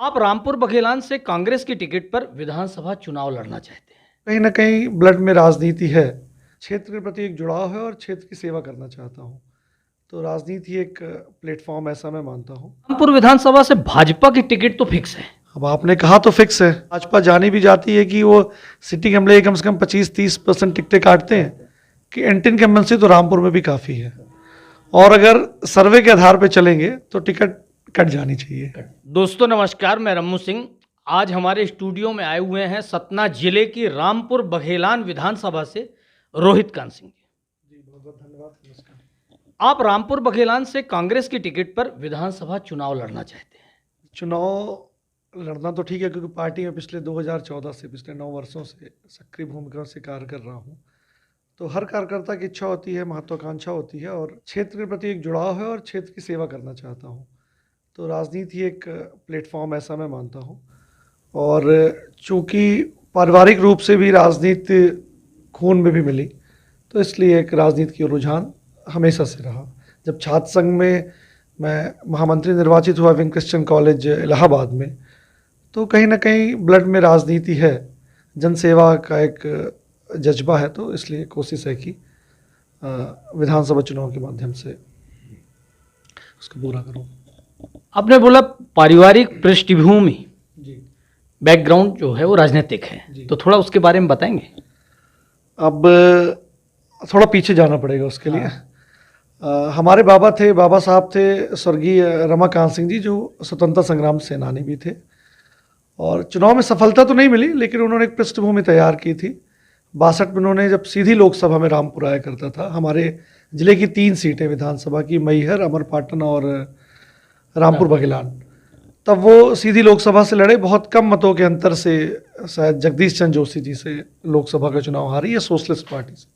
आप रामपुर बघेलान से कांग्रेस की टिकट पर विधानसभा चुनाव लड़ना चाहते हैं। कहीं ना कहीं ब्लड में राजनीति है। क्षेत्र के प्रति एक जुड़ाव है और क्षेत्र की सेवा करना चाहता हूँ। तो राजनीति एक प्लेटफॉर्म ऐसा मैं मानता हूँ। रामपुर विधानसभा से भाजपा की टिकट तो फिक्स है। अब आपने कहा तो फिक्स है। भाजपा जानी भी जाती है कि वो सिटिंग एमएलए कम से कम 25-30% टिकटें काटते हैं कि एंटी इनकम्बेंसी तो रामपुर में भी काफ़ी है, और अगर सर्वे के आधार पर चलेंगे तो टिकट कट जानी चाहिए। दोस्तों नमस्कार, मैं रम्मू सिंह। आज हमारे स्टूडियो में आए हुए हैं सतना जिले की रामपुर बघेलान विधानसभा से रोहित कान सिंह जी। बहुत बहुत धन्यवाद। नमस्कार। आप रामपुर बघेलान से कांग्रेस की टिकट पर विधानसभा चुनाव लड़ना चाहते हैं। चुनाव लड़ना तो ठीक है, क्योंकि पार्टी में पिछले 2014 से पिछले 9 वर्षों से सक्रिय भूमिका से कार्य कर रहा हूँ। तो हर कार्यकर्ता की इच्छा होती है, महत्वाकांक्षा होती है, और क्षेत्र के प्रति एक जुड़ाव है और क्षेत्र की सेवा करना चाहता हूँ। तो राजनीति एक प्लेटफॉर्म ऐसा मैं मानता हूँ, और चूँकि पारिवारिक रूप से भी राजनीति खून में भी मिली, तो इसलिए एक राजनीति की रुझान हमेशा से रहा। जब छात्र संघ में मैं महामंत्री निर्वाचित हुआ विंग क्रिश्चियन कॉलेज इलाहाबाद में, तो कहीं ना कहीं ब्लड में राजनीति है, जनसेवा का एक जज्बा है, तो इसलिए कोशिश है कि विधानसभा चुनाव के माध्यम से उसको पूरा करूँ। आपने बोला पारिवारिक पृष्ठभूमि, जी, बैकग्राउंड जो है वो राजनीतिक है, तो थोड़ा उसके बारे में बताएंगे। अब थोड़ा पीछे जाना पड़ेगा उसके लिए। हमारे बाबा साहब थे स्वर्गीय रमाकांत सिंह जी, जो स्वतंत्रता संग्राम सेनानी भी थे, और चुनाव में सफलता तो नहीं मिली, लेकिन उन्होंने एक पृष्ठभूमि तैयार की थी। 62 में उन्होंने जब सीधी लोकसभा में रामपुर आया करता था, हमारे जिले की 3 सीटें विधानसभा की, मैहर, अमरपाटन और रामपुर बघेलान, तब वो सीधी लोकसभा से लड़े। बहुत कम मतों के अंतर से, शायद जगदीश चंद्र जोशी जी से लोकसभा का चुनाव हारी, या सोशलिस्ट पार्टी से।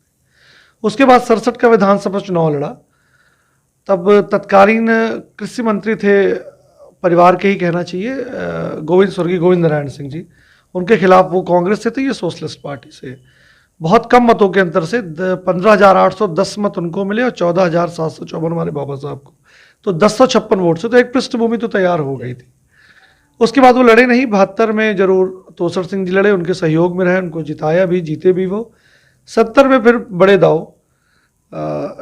उसके बाद 67 का विधानसभा चुनाव लड़ा। तब तत्कालीन कृषि मंत्री थे, परिवार के ही कहना चाहिए, स्वर्गीय गोविंद नारायण सिंह जी। उनके खिलाफ वो कांग्रेस से थे, ये सोशलिस्ट पार्टी से। बहुत कम मतों के अंतर से 15,810 मत उनको मिले और 14,754 हमारे बाबा साहब को। तो 1056 वोट से तो एक पृष्ठभूमि तो तैयार हो गई थी। उसके बाद वो लड़े नहीं। 72 में जरूर तोसर सिंह जी लड़े, उनके सहयोग में रहे, उनको जिताया भी, जीते भी वो। 70 में फिर बड़े दाव,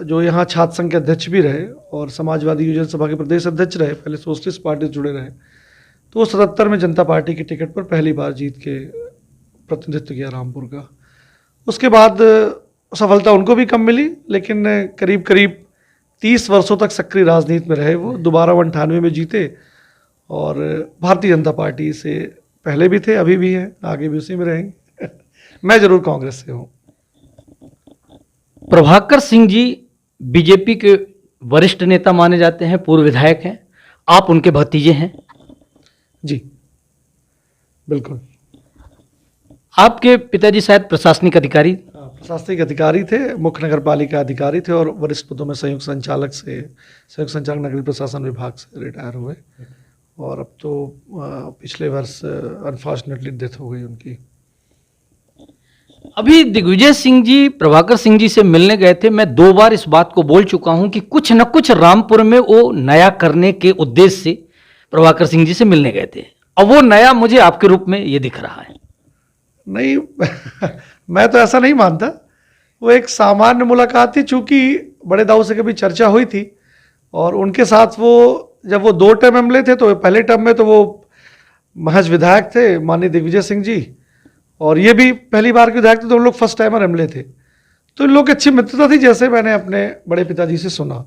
जो यहाँ छात्र संघ के अध्यक्ष भी रहे और समाजवादी युवजन सभा के प्रदेश अध्यक्ष रहे, पहले सोशलिस्ट पार्टी से जुड़े रहे। तो वो 77 में जनता पार्टी की टिकट पर पहली बार जीत के प्रतिनिधित्व किया रामपुर का। उसके बाद सफलता उनको भी कम मिली, लेकिन करीब करीब 30 वर्षों तक सक्रिय राजनीति में रहे वो। दोबारा 98 में जीते, और भारतीय जनता पार्टी से पहले भी थे, अभी भी हैं, आगे भी उसी में रहेंगे। मैं जरूर कांग्रेस से हूँ। प्रभाकर सिंह जी बीजेपी के वरिष्ठ नेता माने जाते हैं, पूर्व विधायक हैं, आप उनके भतीजे हैं। जी बिल्कुल। आपके पिताजी शायद प्रशासनिक अधिकारी थे, मुख्य नगर पालिका अधिकारी थे, और वरिष्ठ पदों में संयुक्त संचालक नगरीय प्रशासन विभाग से रिटायर हुए, और अब तो पिछले वर्ष अनफॉर्चुनेटली डेथ हो गई उनकी। अभी दिग्विजय सिंह जी प्रभाकर सिंह जी से मिलने गए थे। मैं 2 बार इस बात को बोल चुका हूं कि कुछ न कुछ रामपुर में वो नया करने के उद्देश्य से प्रभाकर सिंह जी से मिलने गए थे, और वो नया मुझे आपके रूप में ये दिख रहा है। नहीं मैं तो ऐसा नहीं मानता। वो एक सामान्य मुलाकात थी, चूंकि बड़े दाऊ से कभी चर्चा हुई थी, और उनके साथ वो जब वो 2 टर्म एमएलए थे, तो पहले टर्म में तो वो महज विधायक थे, माननीय दिग्विजय सिंह जी, और ये भी पहली बार के विधायक थे, तो उन लोग फर्स्ट टाइमर एमएलए थे। तो इन लोग की अच्छी मित्रता थी, जैसे मैंने अपने बड़े पिताजी से सुना।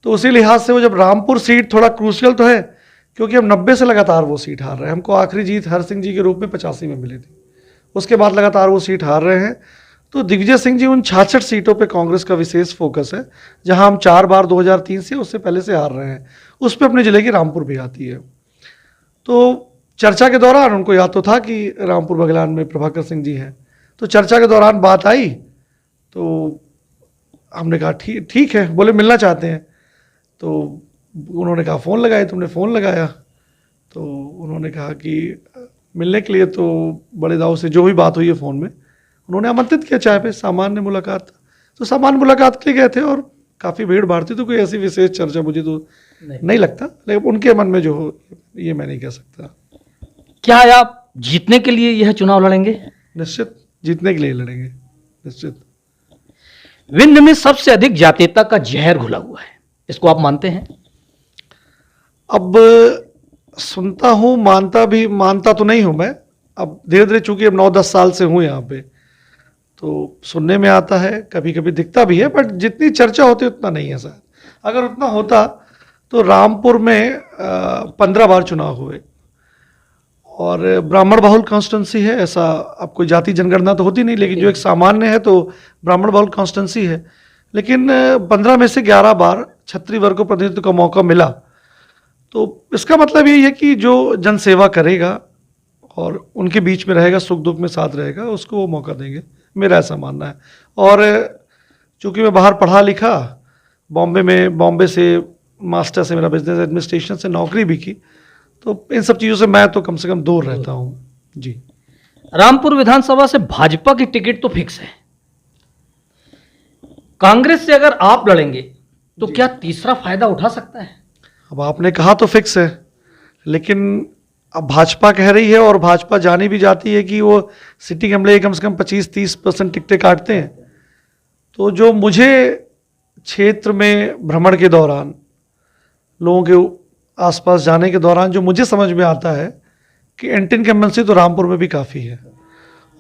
तो उसी लिहाज से वो जब रामपुर सीट थोड़ा क्रूशियल तो है, क्योंकि हम 90 से लगातार वो सीट हार रहे हैं। हमको आखिरी जीत हर सिंह जी के रूप में 85 में मिली थी, उसके बाद लगातार वो सीट हार रहे हैं। तो दिग्विजय सिंह जी उन 66 सीटों पे कांग्रेस का विशेष फोकस है, जहां हम 4 बार 2003 से, उससे पहले से हार रहे हैं। उस पर अपने जिले की रामपुर भी आती है। तो चर्चा के दौरान उनको याद तो था कि रामपुर बघेलान में प्रभाकर सिंह जी हैं, तो चर्चा के दौरान बात आई, तो हमने कहा ठीक है, बोले मिलना चाहते हैं। तो उन्होंने कहा फ़ोन लगाए, तुमने फ़ोन लगाया, तो उन्होंने कहा कि मिलने के लिए, तो बड़े दाऊ से जो भी बात हुई है फ़ोन में, उन्होंने आमंत्रित किया चाय पे, सामान्य मुलाकात। तो सामान्य मुलाकात के लिए गए थे, और काफ़ी भीड़ भाड़ थी, तो कोई ऐसी विशेष चर्चा मुझे तो नहीं लगता, लेकिन उनके मन में जो हो ये मैं नहीं कह सकता। क्या आप जीतने के लिए यह चुनाव लड़ेंगे? निश्चित जीतने के लिए लड़ेंगे, निश्चित। विंध्य में सबसे अधिक जातीयता का जहर घुला हुआ है, इसको आप मानते हैं? अब सुनता हूँ, मानता तो नहीं हूँ मैं। अब धीरे धीरे, चूंकि अब 9-10 साल से हूँ यहाँ पे, तो सुनने में आता है, कभी कभी दिखता भी है, बट जितनी चर्चा होती है उतना नहीं है शायद। अगर उतना होता तो रामपुर में 15 बार चुनाव हुए, और ब्राह्मण बहुल कॉन्स्टिट्यूंसी है। ऐसा अब कोई जाति जनगणना तो होती नहीं, लेकिन जो एक सामान्य है तो ब्राह्मण बहुल कॉन्स्टिट्यूंसी है। लेकिन 15 में से 11 बार क्षत्रिय वर्ग को प्रतिनिधित्व का मौका मिला। तो इसका मतलब यही है कि जो जनसेवा करेगा और उनके बीच में रहेगा, सुख दुख में साथ रहेगा, उसको वो मौका देंगे, मेरा ऐसा मानना है। और चूँकि मैं बाहर पढ़ा लिखा, बॉम्बे से मास्टर से, मेरा बिजनेस एडमिनिस्ट्रेशन से नौकरी भी की, तो इन सब चीज़ों से मैं तो कम से कम दूर रहता हूँ जी। रामपुर विधानसभा से भाजपा की टिकट तो फिक्स है, कांग्रेस से अगर आप लड़ेंगे तो क्या तीसरा फायदा उठा सकता है? अब आपने कहा तो फिक्स है, लेकिन अब भाजपा कह रही है, और भाजपा जानी भी जाती है कि वो सिटिंग एमएलए कम से कम 25-30% टिकटें काटते हैं। तो जो मुझे क्षेत्र में भ्रमण के दौरान, लोगों के आसपास जाने के दौरान जो मुझे समझ में आता है कि एंटी इनकम्बेंसी तो रामपुर में भी काफ़ी है,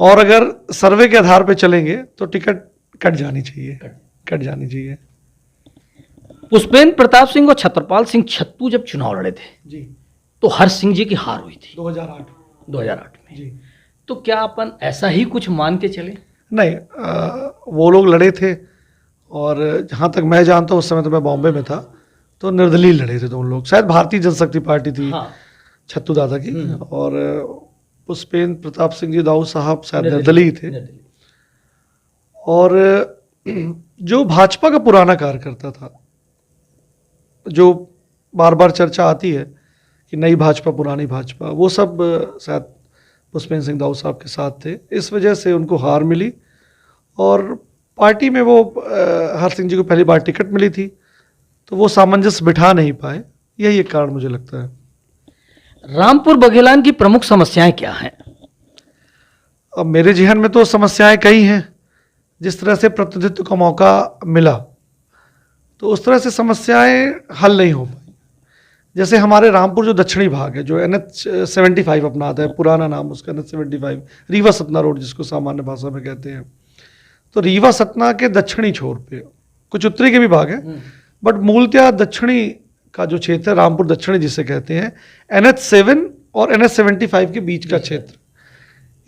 और अगर सर्वे के आधार पर चलेंगे तो टिकट कट जानी चाहिए। पुष्पेंद्र प्रताप सिंह और छत्रपाल सिंह छत्तू जब चुनाव लड़े थे जी, तो हर्ष सिंह जी की हार हुई थी 2008 में जी। तो क्या अपन ऐसा ही कुछ मान के चले? नहीं, वो लोग लड़े थे, और जहाँ तक मैं जानता हूँ उस समय तो मैं बॉम्बे में था, तो निर्दलीय लड़े थे दोनों लोग। शायद भारतीय जनशक्ति पार्टी थी, हाँ। छत्तू दादा की, और पुष्पेंद्र प्रताप सिंह जी दाऊ साहब शायद निर्दलीय थे। और जो भाजपा का पुराना कार्यकर्ता था, जो बार बार चर्चा आती है कि नई भाजपा पुरानी भाजपा, वो सब शायद पुष्पेंद्र सिंह दाऊ साहब के साथ थे। इस वजह से उनको हार मिली, और पार्टी में वो हर सिंह जी को पहली बार टिकट मिली थी, तो वो सामंजस्य बिठा नहीं पाए। यही एक कारण मुझे लगता है। रामपुर बघेलान की प्रमुख समस्याएं क्या हैं? अब मेरे जहन में तो समस्याएं कई हैं। जिस तरह से प्रतिनिधित्व का मौका मिला, तो उस तरह से समस्याएं हल नहीं हो पाई। जैसे हमारे रामपुर जो दक्षिणी भाग है, जो NH75 अपनाता है, पुराना नाम उसका NH75, रीवा सतना रोड जिसको सामान्य भाषा में कहते हैं, तो रीवा सतना के दक्षिणी छोर पे कुछ उत्तरी के भी भाग हैं, बट मूलतः दक्षिणी का जो क्षेत्र है, रामपुर दक्षिणी जिसे कहते हैं, NH7 और NH75 के बीच का क्षेत्र,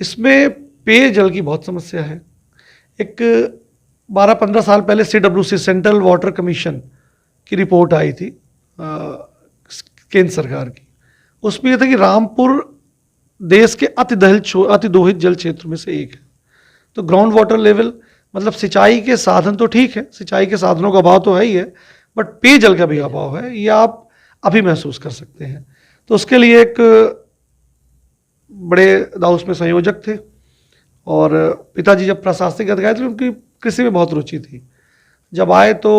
इसमें पेयजल की बहुत समस्या है। एक 12-15 साल पहले CWC, सेंट्रल वाटर कमीशन की रिपोर्ट आई थी केंद्र सरकार की। उसमें यह था कि रामपुर देश के अतिदोहित जल क्षेत्र में से एक है। तो ग्राउंड वाटर लेवल, मतलब सिंचाई के साधन तो ठीक है, सिंचाई के साधनों का अभाव तो है ही है, बट पेयजल का भी अभाव है, ये आप अभी महसूस कर सकते हैं। तो उसके लिए एक बड़े दाउस में संयोजक थे, और पिताजी जब प्रशासनिक अधिकारी थे, उनकी कृषि में बहुत रुचि थी। जब आए तो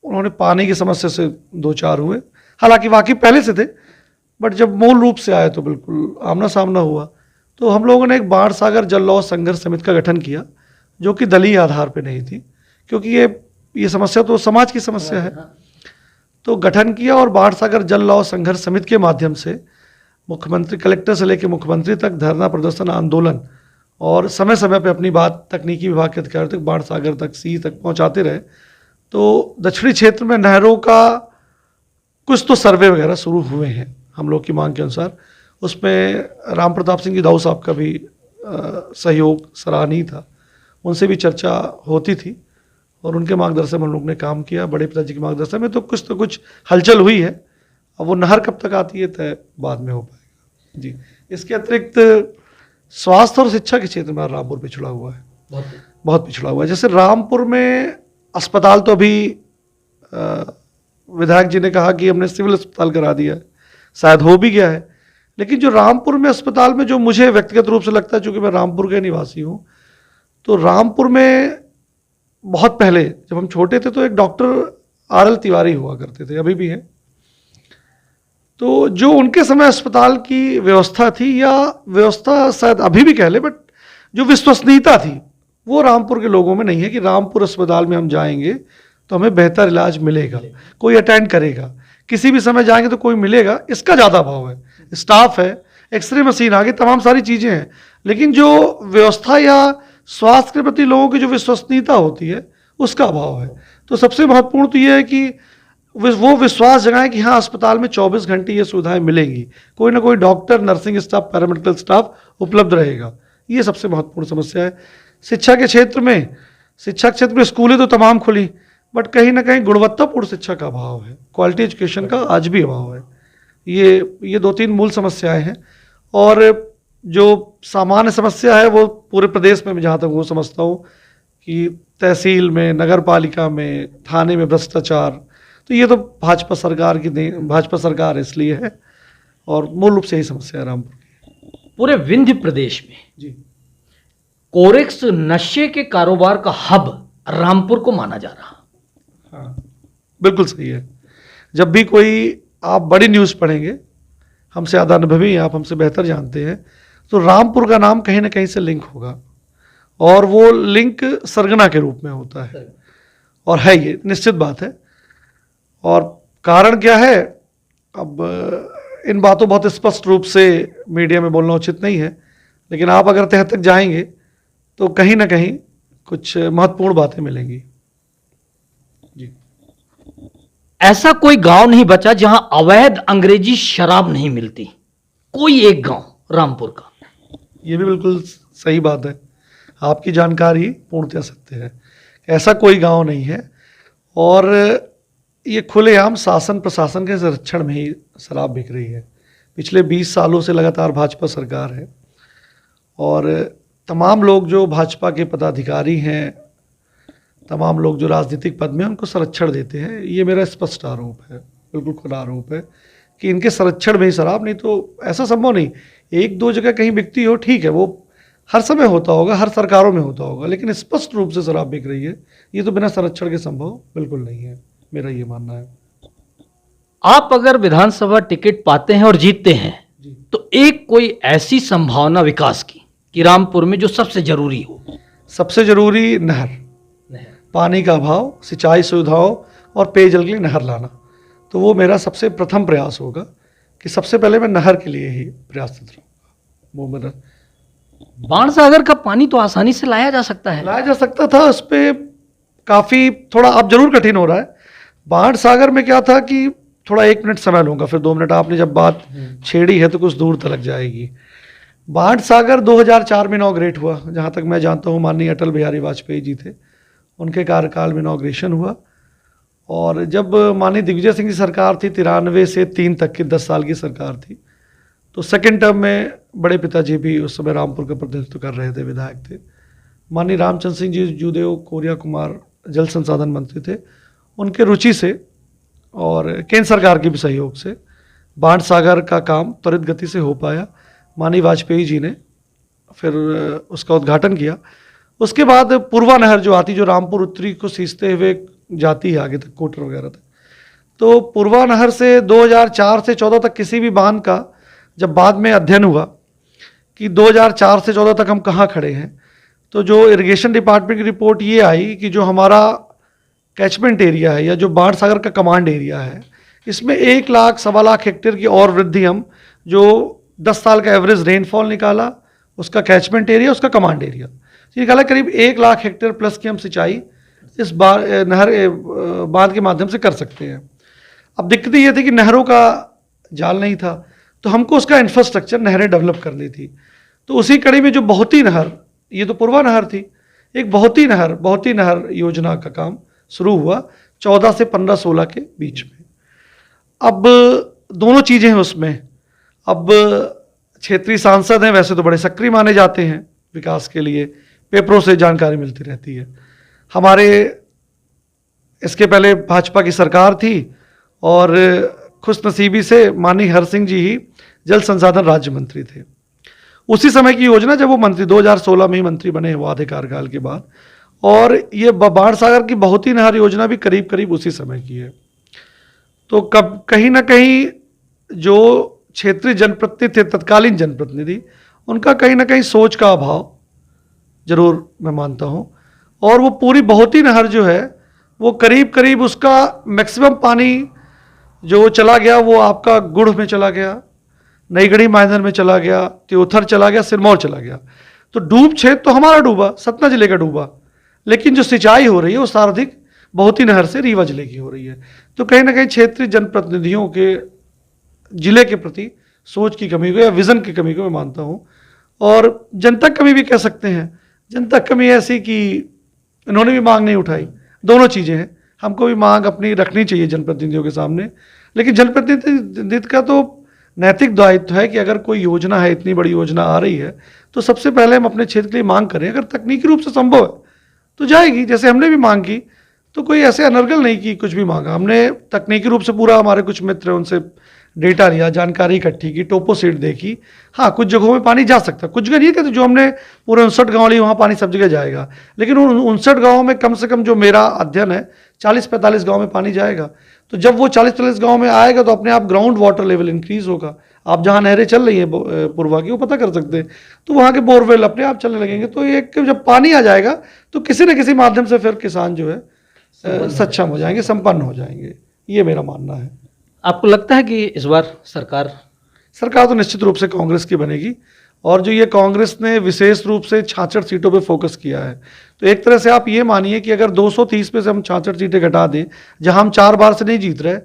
उन्होंने पानी की समस्या से दो चार हुए, हालांकि वाकई पहले से थे, बट जब मूल रूप से आए तो बिल्कुल आमना सामना हुआ। तो हम लोगों ने एक बाढ़ सागर जल लौह संघर्ष समिति का गठन किया, जो कि दलीय आधार पर नहीं थी, क्योंकि ये समस्या तो समाज की समस्या है। तो गठन किया, और बाढ़ सागर जल लौह संघर्ष समिति के माध्यम से मुख्यमंत्री, कलेक्टर से लेकर मुख्यमंत्री तक धरना प्रदर्शन, आंदोलन, और समय समय पे अपनी बात तकनीकी विभाग के अधिकारियों तक, बाढ़ सागर तक, सी तक पहुंचाते रहे। तो दक्षिणी क्षेत्र में नहरों का कुछ तो सर्वे वगैरह शुरू हुए हैं हम लोग की मांग के अनुसार। उसमें राम प्रताप सिंह जी दाऊ साहब का भी सहयोग सराहनीय था, उनसे भी चर्चा होती थी, और उनके मार्गदर्शन में हम लोग ने काम किया। बड़े पिताजी के मार्गदर्शन में तो कुछ हलचल हुई है। अब वो नहर कब तक आती है तय बाद में हो पाएगा जी। इसके अतिरिक्त स्वास्थ्य और शिक्षा के क्षेत्र में रामपुर पिछड़ा हुआ है, बहुत पिछड़ा हुआ है। जैसे रामपुर में अस्पताल तो अभी विधायक जी ने कहा कि हमने सिविल अस्पताल करा दिया है, शायद हो भी गया है, लेकिन जो रामपुर में अस्पताल में जो मुझे व्यक्तिगत रूप से लगता है, चूंकि मैं रामपुर के निवासी हूँ, तो रामपुर में बहुत पहले जब हम छोटे थे तो एक डॉक्टर आर एल तिवारी हुआ करते थे, अभी भी है। तो जो उनके समय अस्पताल की व्यवस्था थी, या व्यवस्था शायद अभी भी कह ले, बट जो विश्वसनीयता थी वो रामपुर के लोगों में नहीं है कि रामपुर अस्पताल में हम जाएंगे तो हमें बेहतर इलाज मिलेगा, कोई अटेंड करेगा, किसी भी समय जाएंगे तो कोई मिलेगा, इसका ज़्यादा अभाव है। स्टाफ है, एक्सरे मशीन आ गई, तमाम सारी चीज़ें हैं, लेकिन जो व्यवस्था या स्वास्थ्य के प्रति लोगों की जो विश्वसनीयता होती है उसका अभाव है। तो सबसे महत्वपूर्ण तो ये है कि वो विश्वास जगाएं कि हाँ, अस्पताल में 24 घंटे ये सुविधाएं मिलेंगी, कोई ना कोई doctor, nursing staff, paramedical staff उपलब्ध रहेगा। ये सबसे महत्वपूर्ण समस्या है। शिक्षा के क्षेत्र में स्कूलें तो तमाम खुली, बट कहीं ना कहीं गुणवत्तापूर्ण शिक्षा का अभाव है, क्वालिटी एजुकेशन का आज भी अभाव है। ये 2-3 मूल समस्याएं हैं। और जो सामान्य समस्या है वो पूरे प्रदेश में, मैं जहाँ तक वो समझता हूँ कि तहसील में, नगर पालिका में, थाने में भ्रष्टाचार, तो ये तो भाजपा सरकार है इसलिए है, और मूल रूप से यही समस्या है रामपुर की। पूरे विंध्य प्रदेश में जी, कोरेक्स नशे के कारोबार का हब रामपुर को माना जा रहा। हाँ, बिल्कुल सही है। जब भी कोई आप बड़ी न्यूज़ पढ़ेंगे, हमसे ज़्यादा अनुभवी हैं आप, हमसे बेहतर जानते हैं, तो रामपुर का नाम कहीं ना कहीं से लिंक होगा, और वो लिंक सरगना के रूप में होता है, और है ये निश्चित बात है। और कारण क्या है, अब इन बातों बहुत स्पष्ट रूप से मीडिया में बोलना उचित नहीं है, लेकिन आप अगर तह तक जाएंगे तो कहीं ना कहीं कुछ महत्वपूर्ण बातें मिलेंगी। जी, ऐसा कोई गांव नहीं बचा जहां अवैध अंग्रेजी शराब नहीं मिलती, कोई एक गांव रामपुर का। ये भी बिल्कुल सही बात है, आपकी जानकारी पूर्णतः सत्य है। ऐसा कोई गांव नहीं है, और ये खुलेआम शासन प्रशासन के संरक्षण में ही शराब बिक रही है। पिछले 20 सालों से लगातार भाजपा सरकार है, और तमाम लोग जो भाजपा के पदाधिकारी हैं, तमाम लोग जो राजनीतिक पद में हैं, उनको संरक्षण देते हैं। ये मेरा स्पष्ट आरोप है, बिल्कुल खुला आरोप है कि इनके संरक्षण में ही शराब, नहीं तो ऐसा संभव नहीं। 1-2 जगह कहीं बिकती हो, ठीक है, वो हर समय होता होगा, हर सरकारों में होता होगा, लेकिन स्पष्ट रूप से शराब बिक रही है, ये तो बिना संरक्षण के संभव बिल्कुल नहीं है, मेरा ये मानना है। आप अगर विधानसभा टिकट पाते हैं और जीतते हैं जी, तो एक कोई ऐसी संभावना विकास की कि रामपुर में जो सबसे जरूरी हो। सबसे जरूरी नहर, पानी का अभाव, सिंचाई सुविधाओं और पेयजल के लिए नहर लाना, तो वो मेरा सबसे प्रथम प्रयास होगा कि सबसे पहले मैं नहर के लिए ही प्रयासरत रहूँगा। वो मेरा बाणसागर का पानी तो आसानी से लाया जा सकता है। लाया जा सकता था, उस पर काफ़ी थोड़ा अब जरूर कठिन हो रहा है। बाढ़ सागर में क्या था कि थोड़ा 1 मिनट समय लूँगा, फिर 2 मिनट, आपने जब बात छेड़ी है तो कुछ दूर तक जाएगी। बाढ़ सागर 2004 में इनॉग्रेट हुआ, जहाँ तक मैं जानता हूँ माननीय अटल बिहारी वाजपेयी जी थे, उनके कार्यकाल में इनॉग्रेशन हुआ। और जब माननीय दिग्विजय सिंह की सरकार थी, 93 से 3 तक की 10 साल की सरकार थी, तो सेकेंड टर्म में बड़े पिताजी भी उस समय रामपुर का प्रतिनिधित्व कर रहे थे, विधायक थे। माननीय रामचंद्र सिंह जी जूदेव कोरिया कुमार जल संसाधन मंत्री थे, उनके रुचि से और केंद्र सरकार के भी सहयोग से बाढ़ सागर का काम त्वरित गति से हो पाया। माननीय वाजपेयी जी ने फिर उसका उद्घाटन किया। उसके बाद पूर्वा नहर जो आती, जो रामपुर उत्तरी को सींचते हुए जाती है आगे तक कोटर वगैरह तक, तो पूर्वा नहर से 2004 से 14 तक किसी भी बांध का जब बाद में अध्ययन हुआ कि 2004 से 14 तक हम कहाँ खड़े हैं, तो जो इरिगेशन डिपार्टमेंट की रिपोर्ट ये आई कि जो हमारा कैचमेंट एरिया है या जो बाढ़ सागर का कमांड एरिया है, इसमें 1 लाख सवा लाख हेक्टेयर की और वृद्धि, हम जो 10 साल का एवरेज रेनफॉल निकाला, उसका कैचमेंट एरिया, उसका कमांड एरिया निकाला, करीब 1 लाख हेक्टेयर प्लस की हम सिंचाई इस नहर बांध के माध्यम से कर सकते हैं। अब दिक्कत ये थी कि नहरों का जाल नहीं था, तो हमको उसका इंफ्रास्ट्रक्चर, नहरें डेवलप करनी थी। तो उसी कड़ी में जो बहुती नहर, ये तो पूर्वा नहर थी, एक बहुती नहर योजना का काम शुरू हुआ 14 से 15-16 के बीच में। अब दोनों चीज़ें हैं उसमें। अब क्षेत्रीय सांसद हैं, वैसे तो बड़े सक्रिय माने जाते हैं विकास के लिए, पेपरों से जानकारी मिलती रहती है। हमारे इसके पहले भाजपा की सरकार थी, और खुशनसीबी से माननीय हर सिंह जी ही जल संसाधन राज्य मंत्री थे। उसी समय की योजना, जब वो मंत्री 2016 में ही मंत्री बने वो आधे कार्यकाल के बाद, और ये बाढ़ सागर की बहुती नहर योजना भी करीब करीब उसी समय की है। तो कब कहीं ना कहीं जो क्षेत्रीय जनप्रतिनिधि थे, तत्कालीन जनप्रतिनिधि, उनका कहीं ना कहीं सोच का अभाव जरूर मैं मानता हूँ। और वो पूरी बहुती नहर जो है वो करीब करीब उसका मैक्सिमम पानी जो चला गया वो आपका गुड़ में चला गया, नईगढ़ी माइनर में चला गया, त्योथर चला गया, सिरमौर चला गया। तो डूब क्षेत्र तो हमारा डूबा, सतना जिले का डूबा, लेकिन जो सिंचाई हो रही है वो सर्वाधिक बहुती नहर से रीवा जिले की हो रही है। तो कहीं ना कहीं क्षेत्रीय जनप्रतिनिधियों के जिले के प्रति सोच की कमी को या विजन की कमी को मैं मानता हूँ। और जनता कमी भी कह सकते हैं। जनता कमी ऐसी कि इन्होंने भी मांग नहीं उठाई। दोनों चीज़ें हैं, हमको भी मांग अपनी रखनी चाहिए जनप्रतिनिधियों के सामने, लेकिन जनप्रतिनिधि का तो नैतिक दायित्व है कि अगर कोई योजना है, इतनी बड़ी योजना आ रही है, तो सबसे पहले हम अपने क्षेत्र के लिए मांग करें। अगर तकनीकी रूप से संभव है तो जाएगी, जैसे हमने भी मांग की। तो कोई ऐसे अनर्गल नहीं कि कुछ भी मांगा, हमने तकनीकी रूप से पूरा, हमारे कुछ मित्र हैं उनसे डेटा लिया, जानकारी इकट्ठी की, टोपो सीट देखी। हाँ, कुछ जगहों में पानी जा सकता है, कुछ जगह नहीं कहते, जो हमने पूरे 59 गाँव लिए वहाँ पानी सब जगह जाएगा, लेकिन उन 59 गाँवों में कम से कम जो मेरा अध्ययन है 40-45 गाँव में पानी जाएगा। तो जब वो 40-45 गाँव में आएगा तो अपने आप ग्राउंड वाटर लेवल इंक्रीज होगा। आप जहाँ नहरें चल रही हैं पूर्वा की, वो पता कर सकते हैं, तो वहाँ के बोरवेल अपने आप चलने लगेंगे। तो एक जब पानी आ जाएगा तो किसी न किसी माध्यम से फिर किसान जो है सक्षम हो जाएंगे, संपन्न हो जाएंगे, ये मेरा मानना है। आपको लगता है कि इस बार सरकार तो निश्चित रूप से कांग्रेस की बनेगी। और जो ये कांग्रेस ने विशेष रूप से 66 सीटों पे फोकस किया है, तो एक तरह से आप ये मानिए कि अगर 230 पे से हम 66 सीटें घटा दें, जहां हम 4 बार से नहीं जीत रहे,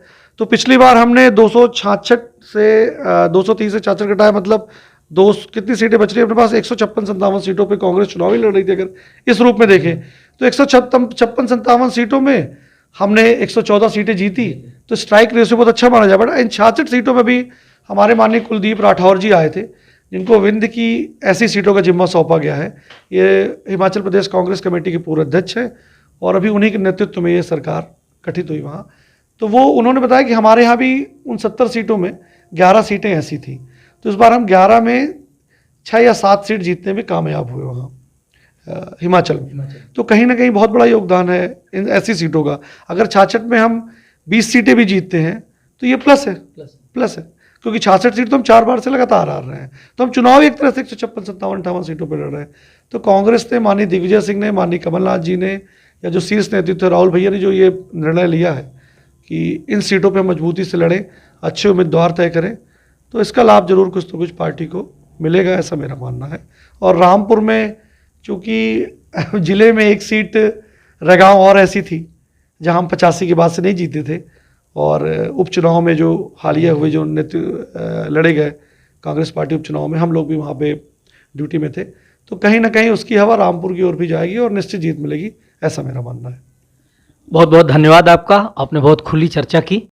तो पिछली बार हमने 266 से 230 से 66 घटाया, मतलब कितनी सीटें बच रही है अपने पास? 156-57 सीटों पे कांग्रेस चुनाव ही लड़ रही थी। अगर इस रूप में देखें तो 156-57 सीटों में हमने 114 सीटें जीती, तो स्ट्राइक रेशियो बहुत अच्छा माना जाए। बट इन 66 सीटों में भी हमारे माननीय कुलदीप राठौर जी आए थे, जिनको विंध्य की ऐसी सीटों का जिम्मा सौंपा गया है। ये हिमाचल प्रदेश कांग्रेस कमेटी के पूर्व अध्यक्ष हैं और अभी उन्हीं के नेतृत्व में ये सरकार गठित हुई वहाँ। तो वो उन्होंने बताया कि हमारे यहाँ भी उन 70 सीटों में 11 सीटें ऐसी थी, तो इस बार हम 11 में 6 या 7 सीट जीतने में कामयाब हुए वहाँ हिमाचल में। तो कहीं ना कहीं बहुत बड़ा योगदान है इन ऐसी सीटों का। अगर 66 में हम 20 सीटें भी जीतते हैं तो ये प्लस है, क्योंकि 66 सीट तो हम 4 बार से लगातार आ रहे हैं। तो हम चुनाव एक तरह से 156-57-58 सीटों पर लड़ रहे हैं। तो कांग्रेस ने, माननीय दिग्विजय सिंह ने, माननीय कमलनाथ जी ने, या जो शीर्ष नेतृत्व राहुल भैया ने जो ये निर्णय लिया है कि इन सीटों पर मजबूती से लड़ें, अच्छे उम्मीदवार तय करें, तो इसका लाभ जरूर कुछ तो कुछ पार्टी को मिलेगा, ऐसा मेरा मानना है। और रामपुर में चूँकि जिले में एक सीट रगांव और ऐसी थी जहां हम 85 के बाद से नहीं जीते थे, और उपचुनाव में जो हालिया हुए जो लड़े गए कांग्रेस पार्टी उपचुनाव में, हम लोग भी वहाँ पे ड्यूटी में थे। तो कहीं ना कहीं उसकी हवा रामपुर की ओर भी जाएगी और निश्चित जीत मिलेगी, ऐसा मेरा मानना है। बहुत बहुत धन्यवाद आपका, आपने बहुत खुली चर्चा की।